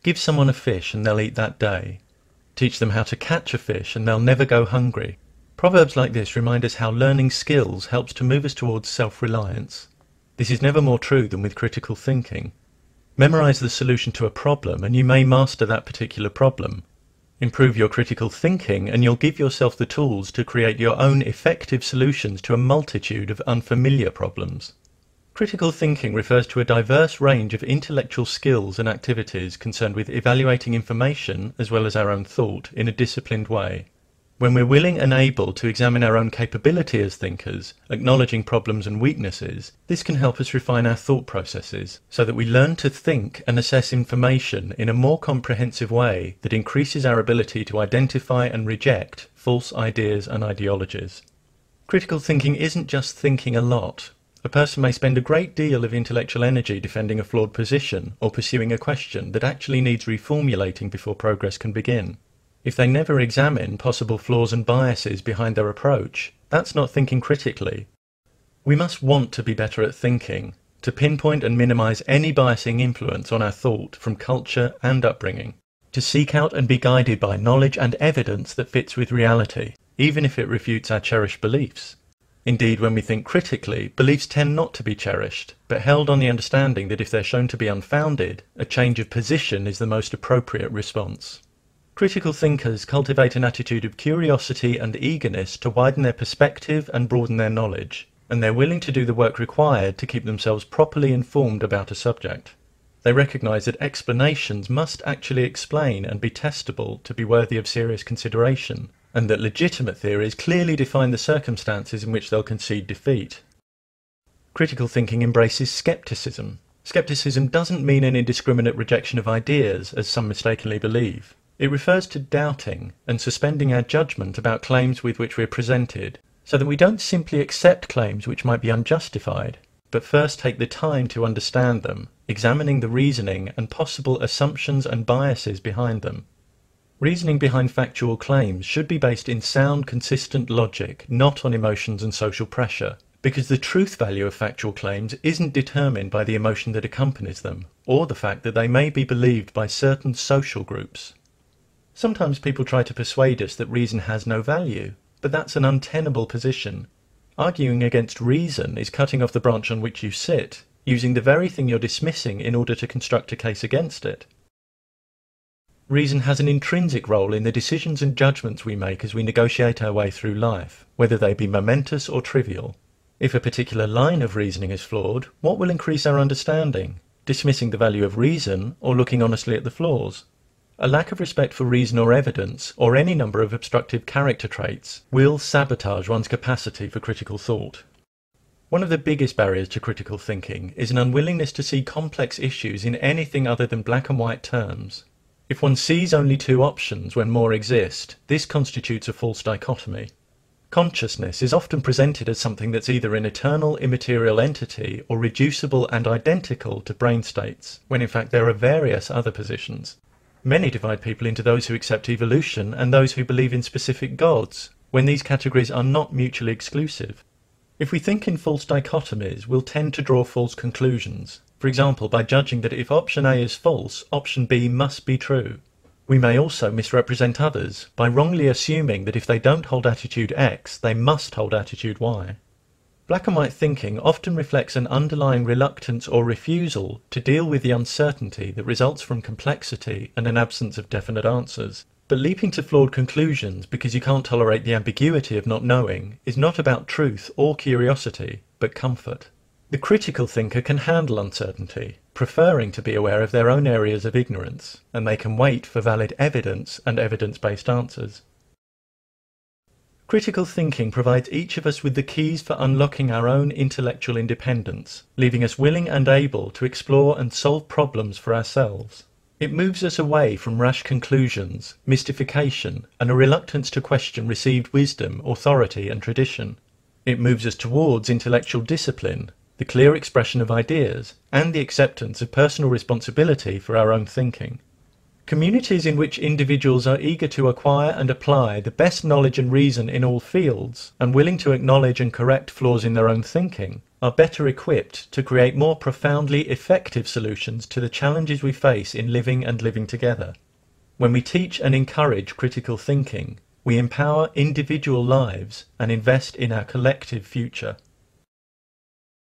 Give someone a fish and they'll eat that day. Teach them how to catch a fish and they'll never go hungry. Proverbs like this remind us how learning skills helps to move us towards self-reliance. This is never more true than with critical thinking. Memorize the solution to a problem and you may master that particular problem. Improve your critical thinking and you'll give yourself the tools to create your own effective solutions to a multitude of unfamiliar problems. Critical thinking refers to a diverse range of intellectual skills and activities concerned with evaluating information as well as our own thought in a disciplined way. When we're willing and able to examine our own capability as thinkers, acknowledging problems and weaknesses, this can help us refine our thought processes so that we learn to think and assess information in a more comprehensive way that increases our ability to identify and reject false ideas and ideologies. Critical thinking isn't just thinking a lot. A person may spend a great deal of intellectual energy defending a flawed position or pursuing a question that actually needs reformulating before progress can begin. If they never examine possible flaws and biases behind their approach, that's not thinking critically. We must want to be better at thinking, to pinpoint and minimize any biasing influence on our thought from culture and upbringing, to seek out and be guided by knowledge and evidence that fits with reality, even if it refutes our cherished beliefs. Indeed, when we think critically, beliefs tend not to be cherished, but held on the understanding that if they're shown to be unfounded, a change of position is the most appropriate response. Critical thinkers cultivate an attitude of curiosity and eagerness to widen their perspective and broaden their knowledge, and they're willing to do the work required to keep themselves properly informed about a subject. They recognize that explanations must actually explain and be testable to be worthy of serious consideration, and that legitimate theories clearly define the circumstances in which they'll concede defeat. Critical thinking embraces skepticism. Skepticism doesn't mean an indiscriminate rejection of ideas, as some mistakenly believe. It refers to doubting and suspending our judgment about claims with which we're presented, so that we don't simply accept claims which might be unjustified, but first take the time to understand them, examining the reasoning and possible assumptions and biases behind them. Reasoning behind factual claims should be based in sound, consistent logic, not on emotions and social pressure, because the truth value of factual claims isn't determined by the emotion that accompanies them, or the fact that they may be believed by certain social groups. Sometimes people try to persuade us that reason has no value, but that's an untenable position. Arguing against reason is cutting off the branch on which you sit, using the very thing you're dismissing in order to construct a case against it. Reason has an intrinsic role in the decisions and judgments we make as we negotiate our way through life, whether they be momentous or trivial. If a particular line of reasoning is flawed, what will increase our understanding? Dismissing the value of reason or looking honestly at the flaws? A lack of respect for reason or evidence, or any number of obstructive character traits, will sabotage one's capacity for critical thought. One of the biggest barriers to critical thinking is an unwillingness to see complex issues in anything other than black and white terms. If one sees only two options when more exist, this constitutes a false dichotomy. Consciousness is often presented as something that's either an eternal immaterial entity or reducible and identical to brain states, when in fact there are various other positions. Many divide people into those who accept evolution and those who believe in specific gods, when these categories are not mutually exclusive. If we think in false dichotomies, we'll tend to draw false conclusions. For example, by judging that if option A is false, option B must be true. We may also misrepresent others by wrongly assuming that if they don't hold attitude X, they must hold attitude Y. Black and white thinking often reflects an underlying reluctance or refusal to deal with the uncertainty that results from complexity and an absence of definite answers. But leaping to flawed conclusions because you can't tolerate the ambiguity of not knowing is not about truth or curiosity, but comfort. The critical thinker can handle uncertainty, preferring to be aware of their own areas of ignorance, and they can wait for valid evidence and evidence-based answers. Critical thinking provides each of us with the keys for unlocking our own intellectual independence, leaving us willing and able to explore and solve problems for ourselves. It moves us away from rash conclusions, mystification, and a reluctance to question received wisdom, authority, and tradition. It moves us towards intellectual discipline, the clear expression of ideas, and the acceptance of personal responsibility for our own thinking. Communities in which individuals are eager to acquire and apply the best knowledge and reason in all fields, and willing to acknowledge and correct flaws in their own thinking, are better equipped to create more profoundly effective solutions to the challenges we face in living and living together. When we teach and encourage critical thinking, we empower individual lives and invest in our collective future.